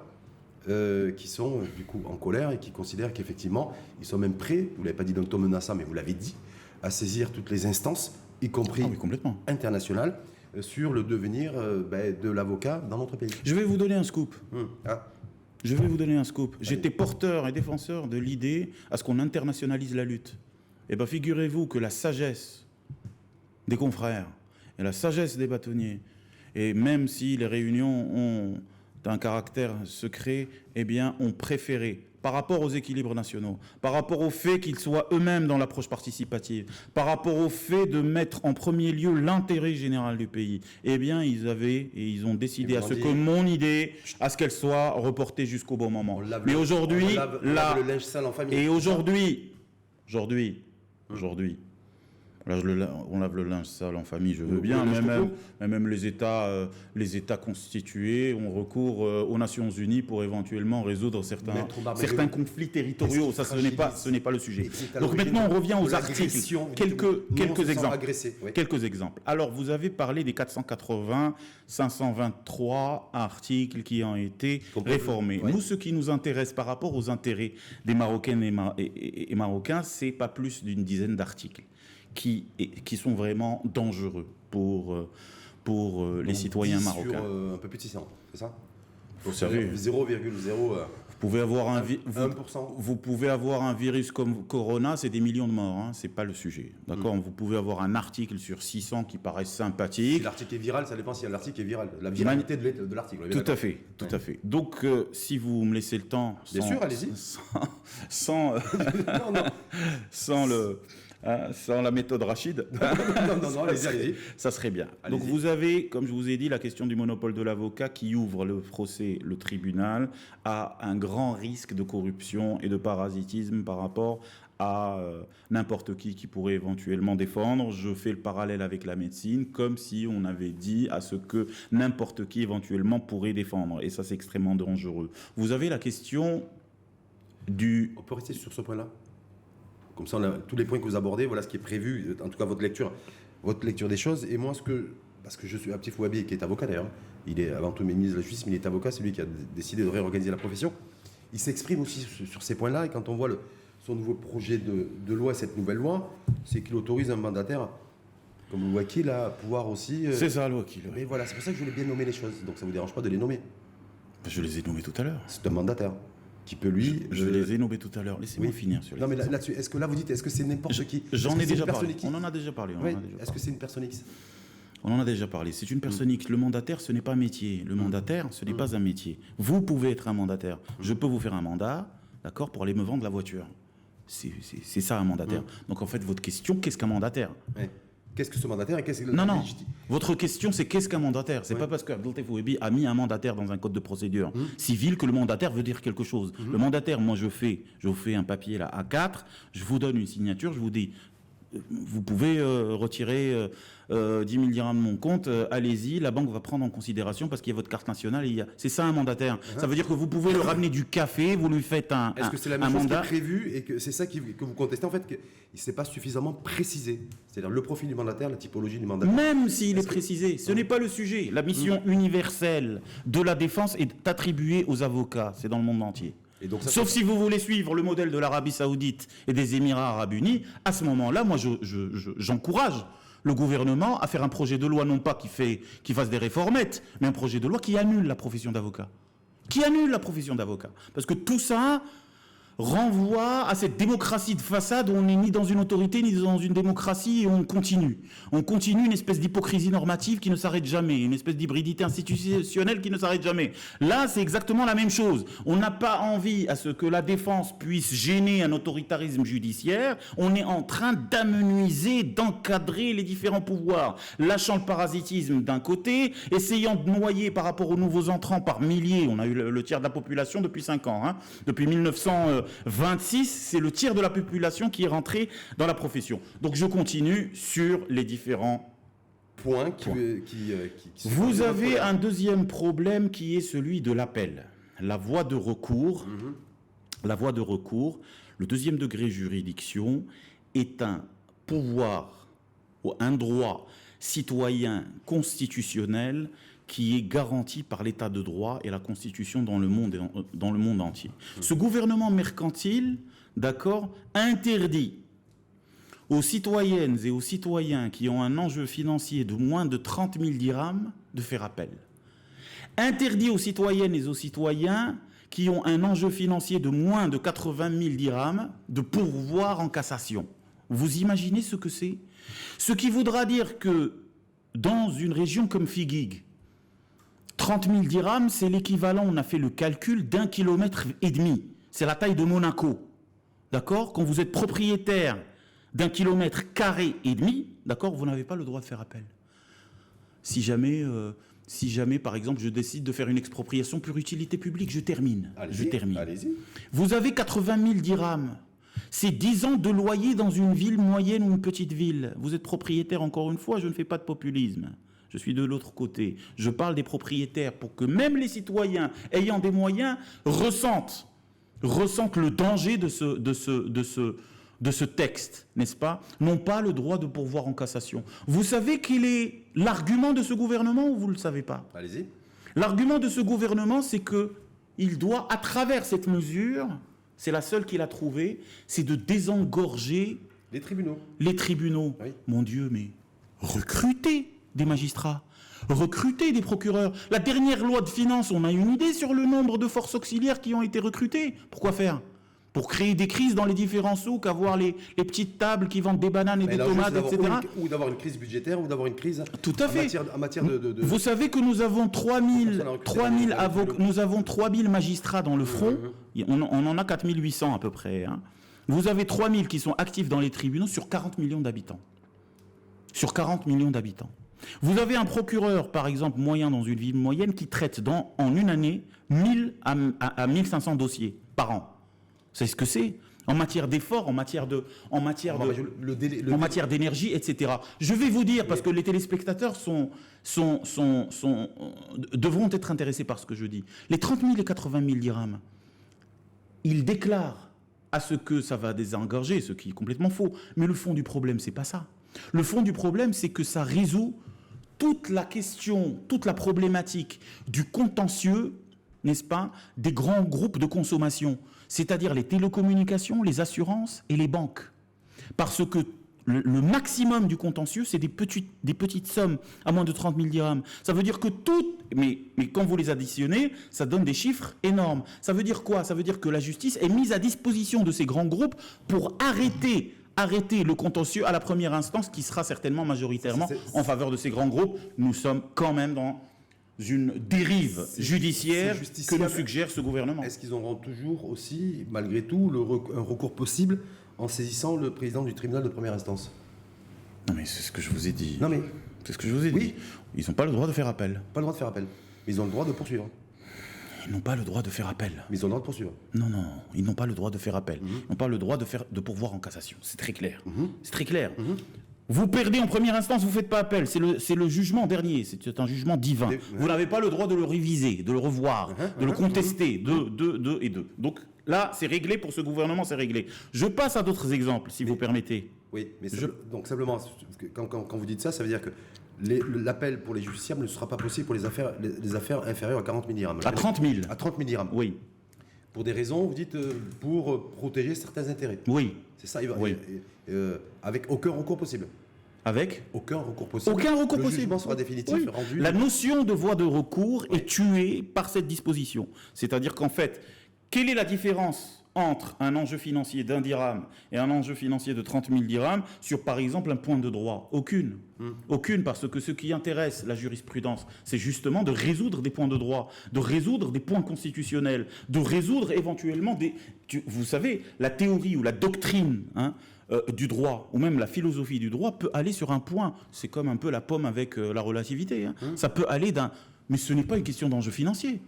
qui sont du coup en colère et qui considèrent qu'effectivement ils sont même prêts, vous l'avez pas dit d'un ton menaçant mais vous l'avez dit, à saisir toutes les instances, y compris complètement internationales, sur le devenir de l'avocat dans notre pays. Je vais vous donner un scoop. Je vais vous donner un scoop. J'étais porteur et défenseur de l'idée à ce qu'on internationalise la lutte. Eh bien, figurez-vous que la sagesse des confrères et la sagesse des bâtonniers, et même si les réunions ont un caractère secret, eh bien, ont préféré, par rapport aux équilibres nationaux, par rapport au fait qu'ils soient eux-mêmes dans l'approche participative, par rapport au fait de mettre en premier lieu l'intérêt général du pays, eh bien, ils ont décidé à ce que mon idée, à ce qu'elle soit reportée jusqu'au bon moment. Mais aujourd'hui, là, le linge sale en famille. Et aujourd'hui, là, on lave le linge sale en famille, je veux bien, mais même les États constitués ont recours aux Nations Unies pour éventuellement résoudre certains conflits territoriaux. Ça, ce n'est pas le sujet. Donc maintenant, on revient aux articles. Quelques exemples. Alors, vous avez parlé des 480, 523 articles qui ont été réformés. Ouais. Nous, ce qui nous intéresse par rapport aux intérêts des Marocaines et Marocains, c'est pas plus d'une dizaine d'articles qui sont vraiment dangereux pour les citoyens marocains. Sur un peu plus de 600, c'est ça? Vous savez, 0,0. Vous pouvez avoir un virus comme Corona, c'est des millions de morts, hein, c'est pas le sujet. D'accord. Vous pouvez avoir un article sur 600 qui paraît sympathique. Si l'article est viral, ça dépend si l'article est viral. La viralité de l'article. Tout à fait. Donc, si vous me laissez le temps, bien sûr, allez-y. Sans la méthode Rachid, non, allez-y. Ça serait bien. Donc vous avez, comme je vous ai dit, la question du monopole de l'avocat qui ouvre le procès, le tribunal, à un grand risque de corruption et de parasitisme par rapport à n'importe qui pourrait éventuellement défendre. Je fais le parallèle avec la médecine, comme si on avait dit à ce que n'importe qui éventuellement pourrait défendre. Et ça, c'est extrêmement dangereux. Vous avez la question du... On peut rester sur ce point-là? Comme ça, on a tous les points que vous abordez, voilà ce qui est prévu, en tout cas votre lecture des choses. Et moi, parce que je suis Abtif Ouabi, qui est avocat d'ailleurs, il est avant tout ministre de la Justice, mais il est avocat, c'est lui qui a décidé de réorganiser la profession. Il s'exprime aussi sur ces points-là, et quand on voit son nouveau projet de loi, cette nouvelle loi, c'est qu'il autorise un mandataire comme le Wakil à pouvoir aussi... C'est ça, le Wakil. Mais voilà, c'est pour ça que je voulais bien nommer les choses, donc ça ne vous dérange pas de les nommer? Je les ai nommés tout à l'heure. C'est un mandataire. Qui peut lui... Je les ai nommés tout à l'heure. Laissez-moi finir sur les... Non, mais là-dessus, est-ce que là vous dites, est-ce que c'est n'importe qui? J'en ai déjà parlé. On en a déjà parlé. Est-ce que c'est une personne X? On en a déjà parlé. C'est une personne X. Le mandataire, ce n'est pas un métier. Le mandataire, ce n'est pas un métier. Vous pouvez être un mandataire. Je peux vous faire un mandat, d'accord, pour aller me vendre la voiture. C'est ça un mandataire. Donc en fait, votre question, qu'est-ce qu'un mandataire? Qu'est-ce que ce mandataire et qu'est-ce que Non. Votre question, c'est qu'est-ce qu'un mandataire? C'est pas parce que Abdel Fouebi a mis un mandataire dans un code de procédure civile que le mandataire veut dire quelque chose. Le mandataire, moi, je vous fais un papier là, A4, je vous donne une signature, je vous dis, vous pouvez retirer 10 000 dirhams de mon compte, allez-y, la banque va prendre en considération parce qu'il y a votre carte nationale. C'est ça un mandataire. Ça veut dire que vous pouvez le ramener du café, vous lui faites un mandat. Est-ce que c'est la même chose qui est prévue et que c'est ça que vous contestez en fait, qu'il ne s'est pas suffisamment précisé? C'est-à-dire le profil du mandataire, la typologie du mandataire. Même s'il est précisé, ce n'est pas le sujet. La mission universelle de la défense est attribuée aux avocats. C'est dans le monde entier. Et donc sauf si vous voulez suivre le modèle de l'Arabie Saoudite et des Émirats Arabes Unis, à ce moment-là, moi, j'encourage le gouvernement à faire un projet de loi, non pas qui fasse des réformettes, mais un projet de loi qui annule la profession d'avocat. Parce que tout ça renvoie à cette démocratie de façade où on n'est ni dans une autorité ni dans une démocratie et on continue. On continue une espèce d'hypocrisie normative qui ne s'arrête jamais, une espèce d'hybridité institutionnelle qui ne s'arrête jamais. Là, c'est exactement la même chose. On n'a pas envie à ce que la défense puisse gêner un autoritarisme judiciaire. On est en train d'amenuiser, d'encadrer les différents pouvoirs, lâchant le parasitisme d'un côté, essayant de noyer par rapport aux nouveaux entrants par milliers. On a eu le tiers de la population depuis 5 ans. Hein. Depuis 1926, c'est le tiers de la population qui est rentré dans la profession. Donc je continue sur les différents points. Vous avez un deuxième problème qui est celui de l'appel. La voie de recours. La voie de recours, le deuxième degré juridiction, est un pouvoir ou un droit citoyen constitutionnel qui est garanti par l'état de droit et la Constitution dans le monde entier. Ce gouvernement mercantile, d'accord, interdit aux citoyennes et aux citoyens qui ont un enjeu financier de moins de 30 000 dirhams de faire appel. Interdit aux citoyennes et aux citoyens qui ont un enjeu financier de moins de 80 000 dirhams de pourvoir en cassation. Vous imaginez ce que c'est? Ce qui voudra dire que dans une région comme Figuig, 30 000 dirhams, c'est l'équivalent, on a fait le calcul, d'1,5 km. C'est la taille de Monaco. D'accord? Quand vous êtes propriétaire d'1,5 km, d'accord, vous n'avez pas le droit de faire appel. Si jamais, par exemple, je décide de faire une expropriation pour utilité publique, je termine. Allez-y. Vous avez 80 000 dirhams. C'est 10 ans de loyer dans une ville moyenne ou une petite ville. Vous êtes propriétaire, encore une fois, je ne fais pas de populisme. Je suis de l'autre côté. Je parle des propriétaires pour que même les citoyens ayant des moyens ressentent le danger de ce texte, n'est-ce pas? N'ont pas le droit de pourvoir en cassation. Vous savez quel est l'argument de ce gouvernement ou vous ne le savez pas? Allez-y. L'argument de ce gouvernement, c'est qu'il doit, à travers cette mesure, c'est la seule qu'il a trouvée, c'est de désengorger les tribunaux. Oui. Mon Dieu, mais recruter des magistrats, recruter des procureurs. La dernière loi de finances, on a une idée sur le nombre de forces auxiliaires qui ont été recrutées. Pourquoi faire? Pour créer des crises dans les différents souks, avoir les petites tables qui vendent des bananes et des tomates, etc. Ou d'avoir une crise budgétaire, ou d'avoir une crise tout à fait. En matière de... Vous savez que nous avons 3000 magistrats dans le front. On en a 4800 à peu près. Hein. Vous avez 3000 qui sont actifs dans les tribunaux sur 40 millions d'habitants. Vous avez un procureur, par exemple, moyen dans une ville moyenne qui traite en une année 1000 à 1500 dossiers par an. C'est ce que c'est en matière d'efforts, en matière d'énergie, etc. Je vais vous dire, parce que les téléspectateurs devront être intéressés par ce que je dis. Les 30 000 et 80 000 dirhams, ils déclarent à ce que ça va désengorger, ce qui est complètement faux. Mais le fond du problème, c'est pas ça. Le fond du problème, c'est que ça résout toute la question, toute la problématique du contentieux, n'est-ce pas, des grands groupes de consommation, c'est-à-dire les télécommunications, les assurances et les banques. Parce que le maximum du contentieux, c'est des petites sommes à moins de 30 000 dirhams. Ça veut dire que mais quand vous les additionnez, ça donne des chiffres énormes. Ça veut dire quoi? Ça veut dire que la justice est mise à disposition de ces grands groupes pour arrêter le contentieux à la première instance, qui sera certainement majoritairement en faveur de ces grands groupes. Nous sommes quand même dans une dérive judiciaire que nous suggère ce gouvernement. Est-ce qu'ils auront toujours aussi, malgré tout, un recours possible en saisissant le président du tribunal de première instance? Non, mais c'est ce que je vous ai dit. Non mais, C'est ce que je vous ai Oui. dit. Ils n'ont pas le droit de faire appel. pas le droit de faire appel. Mais ils ont le droit de poursuivre. Ils n'ont pas le droit de faire appel. Mais ils ont le droit de poursuivre. Non, non, ils n'ont pas le droit de faire appel. Ils n'ont pas le droit de pourvoir en cassation. C'est très clair. C'est très clair. Vous perdez en première instance, vous ne faites pas appel. C'est le jugement dernier. C'est un jugement divin. Vous n'avez pas le droit de le réviser, de le revoir, de le contester, de. Donc là, c'est réglé pour ce gouvernement, c'est réglé. Je passe à d'autres exemples, si vous permettez. Oui, mais donc simplement, quand vous dites ça, ça veut dire que l'appel pour les justiciables ne sera pas possible pour les affaires inférieures à 40 000 dirhams. À 30 000. À 30 000 dirhams. Oui. Pour des raisons, vous dites, pour protéger certains intérêts. Oui. C'est ça, Oui. avec aucun recours possible. Avec Aucun recours possible. aucun recours Le possible. jugement sera définitif, Oui. rendu. La notion de voie de recours est tuée par cette disposition. C'est-à-dire qu'en fait, quelle est la différence entre un enjeu financier d'1 dirham et un enjeu financier de 30 000 dirhams sur, par exemple, un point de droit? Aucune. Aucune, parce que ce qui intéresse la jurisprudence, c'est justement de résoudre des points de droit, de résoudre des points constitutionnels, de résoudre éventuellement des... Vous savez, la théorie ou la doctrine du droit, ou même la philosophie du droit, peut aller sur un point. C'est comme un peu la pomme avec la relativité. Ça peut aller d'un... Mais ce n'est pas une question d'enjeu financier.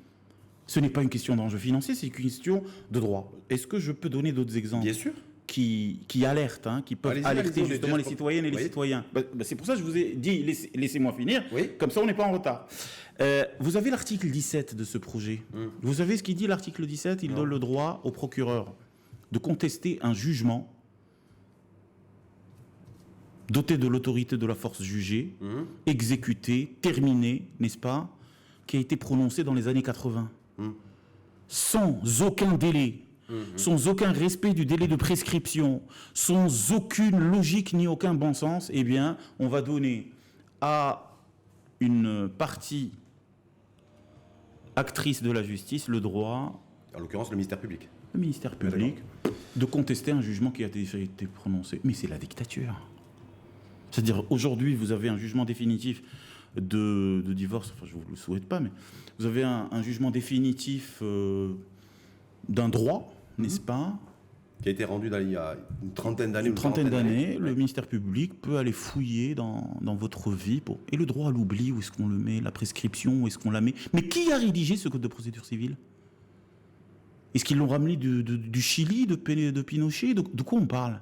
Ce n'est pas une question d'enjeu financier, c'est une question de droit. Est-ce que je peux donner d'autres exemples? Bien sûr. Qui alertent, qui peuvent alerter justement les citoyennes et les citoyens. C'est pour ça que je vous ai dit, laissez-moi finir, comme ça on n'est pas en retard. Vous avez l'article 17 de ce projet. Vous savez ce qu'il dit l'article 17? Il donne le droit au procureur de contester un jugement doté de l'autorité de la force jugée, exécuté, terminé, n'est-ce pas, qui a été prononcé dans les années 80. Sans aucun délai, sans aucun respect du délai de prescription, sans aucune logique ni aucun bon sens, eh bien, on va donner à une partie actrice de la justice le droit, En l'occurrence, le ministère public. le ministère public, de contester un jugement qui a été prononcé. Mais c'est la dictature. C'est-à-dire, aujourd'hui, vous avez un jugement définitif de divorce, enfin je ne vous le souhaite pas, mais vous avez un jugement définitif d'un droit, n'est-ce pas? Qui a été rendu il y a une trentaine d'années. Une trentaine d'années, le ministère public peut aller fouiller dans votre vie. Et le droit à l'oubli, où est-ce qu'on le met? La prescription, où est-ce qu'on la met? Mais qui a rédigé ce code de procédure civile? Est-ce qu'ils l'ont ramené du Chili, de Pinochet? De quoi on parle?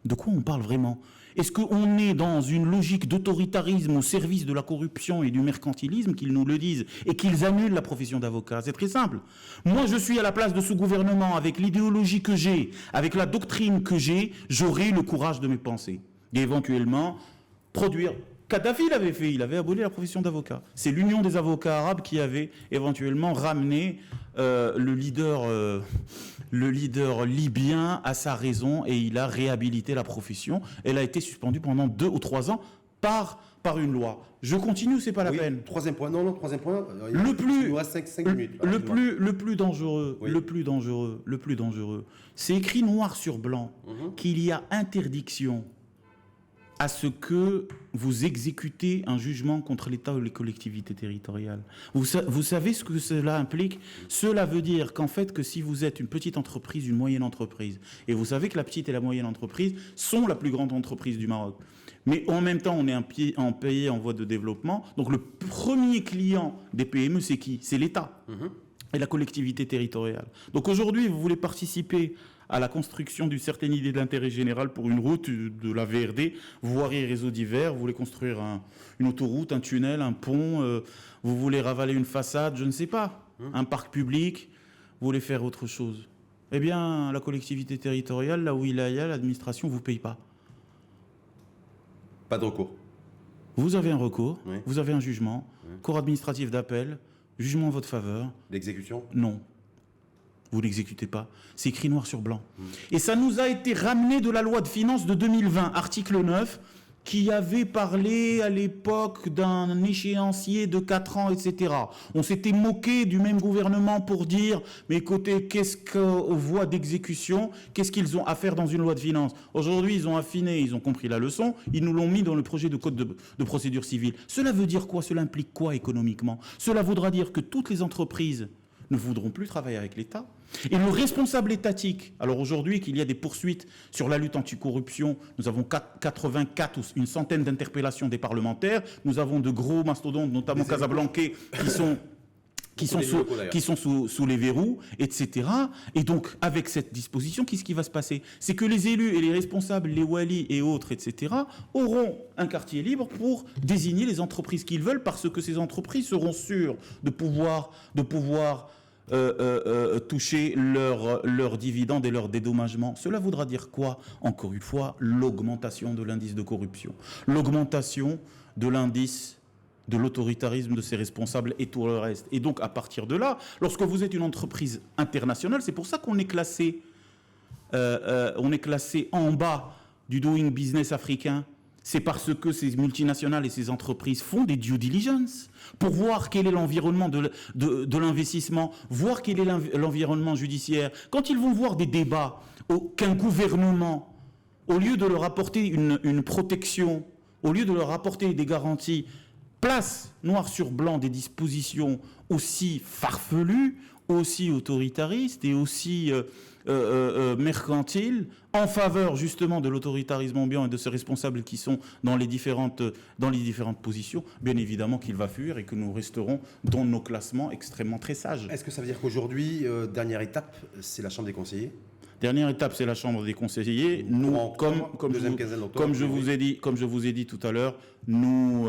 De quoi on parle vraiment? Est-ce qu'on est dans une logique d'autoritarisme au service de la corruption et du mercantilisme, qu'ils nous le disent, et qu'ils annulent la profession d'avocat? C'est très simple. Moi, je suis à la place de ce gouvernement, avec l'idéologie que j'ai, avec la doctrine que j'ai, j'aurai le courage de mes pensées. Et éventuellement, produire... Kadhafi l'avait fait, il avait aboli la profession d'avocat. C'est l'Union des avocats arabes qui avait éventuellement ramené le leader libyen à sa raison, et il a réhabilité la profession. Elle a été suspendue pendant 2 ou 3 ans par une loi. Je continue, c'est pas la peine. Troisième point, troisième point. Il nous reste 5 minutes. Le plus dangereux, c'est écrit noir sur blanc qu'il y a interdiction à ce que vous exécutez un jugement contre l'État ou les collectivités territoriales. Vous savez ce que cela implique? Cela veut dire qu'en fait, que si vous êtes une petite entreprise, une moyenne entreprise, et vous savez que la petite et la moyenne entreprise sont la plus grande entreprise du Maroc, mais en même temps, on est un pays en voie de développement, donc le premier client des PME, c'est qui? C'est l'État et la collectivité territoriale. Donc aujourd'hui, vous voulez participer à la construction d'une certaine idée d'intérêt général pour une route de la VRD, voirie et réseaux divers, vous voulez construire une autoroute, un tunnel, un pont, vous voulez ravaler une façade, je ne sais pas, un parc public, vous voulez faire autre chose. Eh bien, la collectivité territoriale, là où il y a l'administration, ne vous paye pas. Pas de recours. Vous avez un recours, vous avez un jugement, cour administratif d'appel, jugement en votre faveur. L'exécution? Non. Vous ne l'exécutez pas. C'est écrit noir sur blanc. Et ça nous a été ramené de la loi de finances de 2020, article 9, qui avait parlé à l'époque d'un échéancier de 4 ans, etc. On s'était moqué du même gouvernement pour dire, mais écoutez, qu'est-ce qu'aux voies d'exécution, qu'est-ce qu'ils ont à faire dans une loi de finances? Aujourd'hui, ils ont affiné, ils ont compris la leçon, ils nous l'ont mis dans le projet de code de procédure civile. Cela veut dire quoi? Cela implique quoi économiquement? Cela voudra dire que toutes les entreprises ne voudront plus travailler avec l'État. Et le responsable étatique, alors aujourd'hui qu'il y a des poursuites sur la lutte anticorruption, nous avons 84 ou une centaine d'interpellations des parlementaires, nous avons de gros mastodontes, notamment Casablancais, qui sont sous les verrous, etc. Et donc, avec cette disposition, qu'est-ce qui va se passer? C'est que les élus et les responsables, les walis et autres, etc., auront un quartier libre pour désigner les entreprises qu'ils veulent, parce que ces entreprises seront sûres de pouvoir toucher leurs dividendes et leurs dédommagements. Cela voudra dire quoi? Encore une fois, l'augmentation de l'indice de corruption, l'augmentation de l'indice de l'autoritarisme de ses responsables et tout le reste. Et donc, à partir de là, lorsque vous êtes une entreprise internationale, c'est pour ça qu'on est classé en bas du doing business africain. C'est parce que ces multinationales et ces entreprises font des due diligence pour voir quel est l'environnement de l'investissement, voir quel est l'environnement judiciaire. Quand ils vont voir des débats qu'un gouvernement, au lieu de leur apporter une protection, au lieu de leur apporter des garanties, place noir sur blanc des dispositions aussi farfelues, aussi autoritaristes et aussi mercantiles, en faveur justement de l'autoritarisme ambiant et de ces responsables qui sont dans les différentes positions, bien évidemment qu'il va fuir et que nous resterons dans nos classements extrêmement très sages. Est-ce que ça veut dire qu'aujourd'hui, dernière étape, c'est la Chambre des conseillers? Dernière étape, c'est la Chambre des conseillers. Nous, comme je vous ai dit tout à l'heure, nous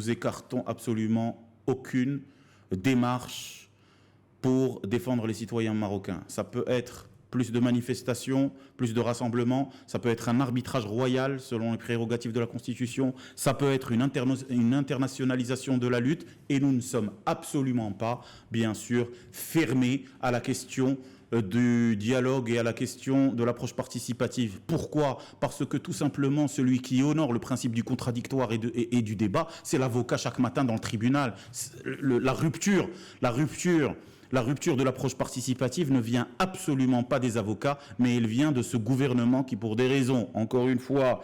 écartons absolument aucune démarche pour défendre les citoyens marocains. Ça peut être plus de manifestations, plus de rassemblements, ça peut être un arbitrage royal selon les prérogatives de la Constitution, ça peut être une internationalisation de la lutte, et nous ne sommes absolument pas, bien sûr, fermés à la question du dialogue et à la question de l'approche participative. Pourquoi? Parce que tout simplement, celui qui honore le principe du contradictoire et du débat, c'est l'avocat chaque matin dans le tribunal. La rupture de l'approche participative ne vient absolument pas des avocats, mais elle vient de ce gouvernement qui, pour des raisons, encore une fois,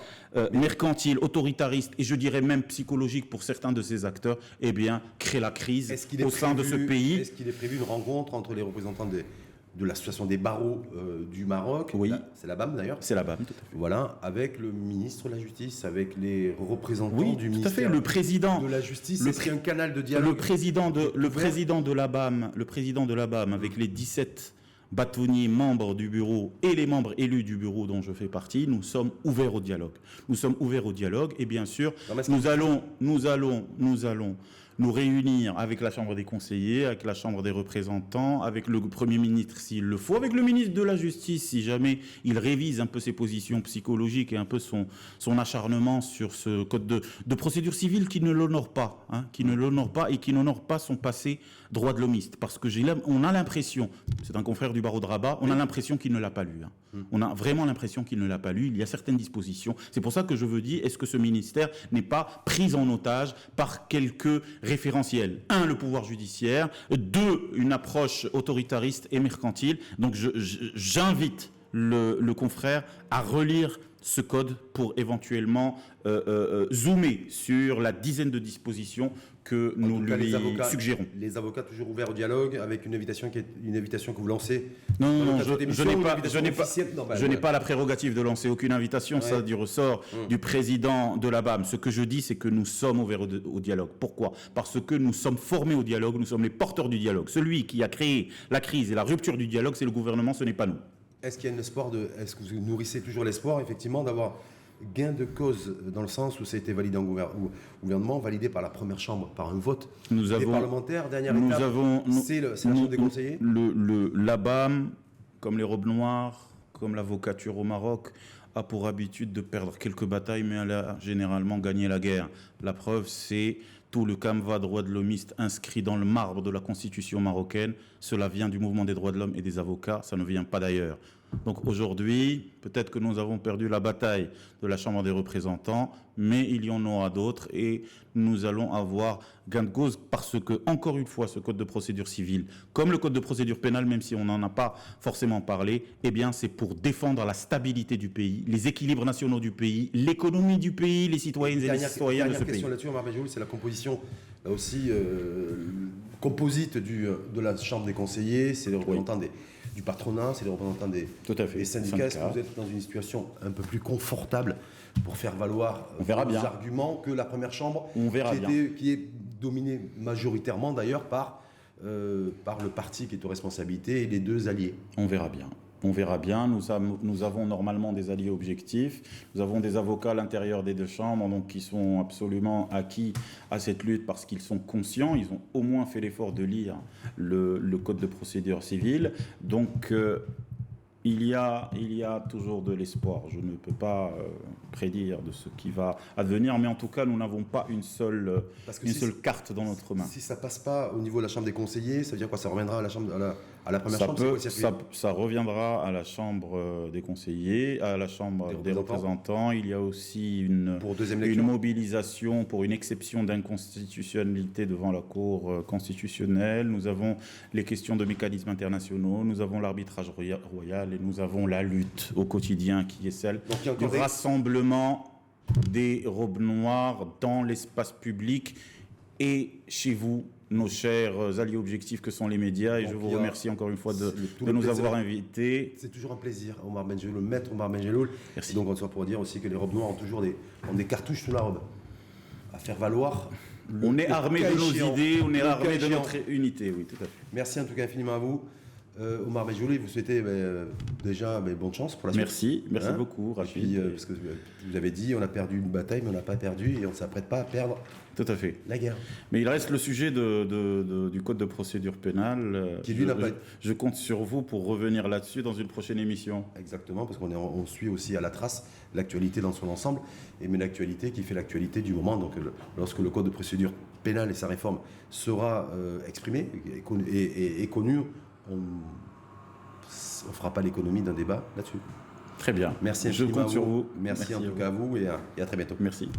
mercantiles, autoritaristes et je dirais même psychologiques pour certains de ces acteurs, eh bien, crée la crise au sein de ce pays. Est-ce qu'il est prévu une rencontre entre les représentants de l'association des barreaux du Maroc, oui. C'est la BAM d'ailleurs. C'est la BAM, tout à fait. Voilà, avec le ministre de la Justice, avec les représentants du ministère tout à fait. Le président de la Justice, c'est un canal de dialogue. Le président de la BAM, avec les 17 bâtonniers membres du bureau et les membres élus du bureau dont je fais partie, nous sommes ouverts au dialogue. Nous sommes ouverts au dialogue et bien sûr, nous allons nous réunir avec la Chambre des conseillers, avec la Chambre des représentants, avec le Premier ministre s'il le faut, avec le ministre de la Justice si jamais il révise un peu ses positions psychologiques et un peu son acharnement sur ce code de procédure civile qui ne l'honore pas, qui n'honore pas son passé droit de l'homiste. Parce que on a l'impression, c'est un confrère du barreau de Rabat, on a l'impression qu'il ne l'a pas lu. On a vraiment l'impression qu'il ne l'a pas lu. Il y a certaines dispositions. C'est pour ça que je veux dire, est-ce que ce ministère n'est pas pris en otage par quelques référentiels? 1, le pouvoir judiciaire. 2, une approche autoritariste et mercantile. Donc j'invite le confrère à relire ce code pour éventuellement zoomer sur la dizaine de dispositions que nous lui suggérons. Les avocats toujours ouverts au dialogue, avec une invitation que vous lancez. Non, je n'ai pas la prérogative de lancer aucune invitation, ça du ressort du président de la BAM. Ce que je dis, c'est que nous sommes ouverts au dialogue. Pourquoi? Parce que nous sommes formés au dialogue, nous sommes les porteurs du dialogue. Celui qui a créé la crise et la rupture du dialogue, c'est le gouvernement, ce n'est pas nous. Est-ce qu'il y a est-ce que vous nourrissez toujours l'espoir, effectivement, d'avoir gain de cause, dans le sens où ça a été validé en gouvernement, validé par la première chambre, par un vote des parlementaires? Dernière étape, c'est la Chambre des conseillers. La BAM, comme les robes noires, comme l'avocature au Maroc, a pour habitude de perdre quelques batailles, mais elle a généralement gagné la guerre. La preuve, c'est tout le canevas droits de l'homiste inscrit dans le marbre de la Constitution marocaine. Cela vient du mouvement des droits de l'homme et des avocats, ça ne vient pas d'ailleurs. Donc aujourd'hui, peut-être que nous avons perdu la bataille de la Chambre des représentants, mais il y en aura d'autres et nous allons avoir gain de cause parce que, encore une fois, ce code de procédure civile, comme le code de procédure pénale, même si on n'en a pas forcément parlé, eh bien c'est pour défendre la stabilité du pays, les équilibres nationaux du pays, l'économie du pays, les citoyennes et les citoyens de ce pays. Dernière question là-dessus, Omar Benjeloul, c'est la composition, là aussi, composite de la Chambre des conseillers, c'est les représentants du patronat, c'est les représentants des syndicats. Est-ce que vous êtes dans une situation un peu plus confortable pour faire valoir vos arguments que la première chambre, qui est dominée majoritairement d'ailleurs par le parti qui est aux responsabilités et les deux alliés? On verra bien. On verra bien. Nous avons normalement des alliés objectifs. Nous avons des avocats à l'intérieur des deux chambres donc, qui sont absolument acquis à cette lutte parce qu'ils sont conscients. Ils ont au moins fait l'effort de lire le Code de procédure civile. Donc, il y a toujours de l'espoir. Je ne peux pas prédire de ce qui va advenir, mais en tout cas, nous n'avons pas une seule carte dans notre main. Si ça passe pas au niveau de la Chambre des conseillers, ça veut dire quoi? Ça reviendra à la première chambre? Ça reviendra à la Chambre des conseillers, à la Chambre des représentants. Il y a aussi une mobilisation pour une exception d'inconstitutionnalité devant la Cour constitutionnelle. Nous avons les questions de mécanismes internationaux, nous avons l'arbitrage royal et nous avons la lutte au quotidien qui est celle du rassemblement des robes noires dans l'espace public et chez vous, nos chers alliés objectifs que sont les médias. Et je vous remercie encore une fois de nous avoir invités. C'est toujours un plaisir, Omar Benjelloul, maître Omar Benjelloul. Merci. Et donc on soit pour dire aussi que les robes noires ont toujours des cartouches sous la robe à faire valoir. On est armé de nos idées, on est armé de notre unité, oui, tout à fait. Merci en tout cas infiniment à vous. Omar Benjelloul, vous souhaitez déjà bonne chance pour la suite. Merci beaucoup, Rachid. Parce que vous avez dit, on a perdu une bataille, mais on n'a pas perdu et on ne s'apprête pas à perdre la guerre. Mais il reste le sujet du Code de procédure pénale. Qui lui n'a pas... Je compte sur vous pour revenir là-dessus dans une prochaine émission. Exactement, parce qu'on suit aussi à la trace l'actualité dans son ensemble, mais l'actualité qui fait l'actualité du moment. Donc lorsque le Code de procédure pénale et sa réforme sera exprimé et connu, on ne fera pas l'économie d'un débat là-dessus. Très bien. Merci infiniment. Je compte sur vous. Merci en tout cas à vous et à très bientôt. Merci.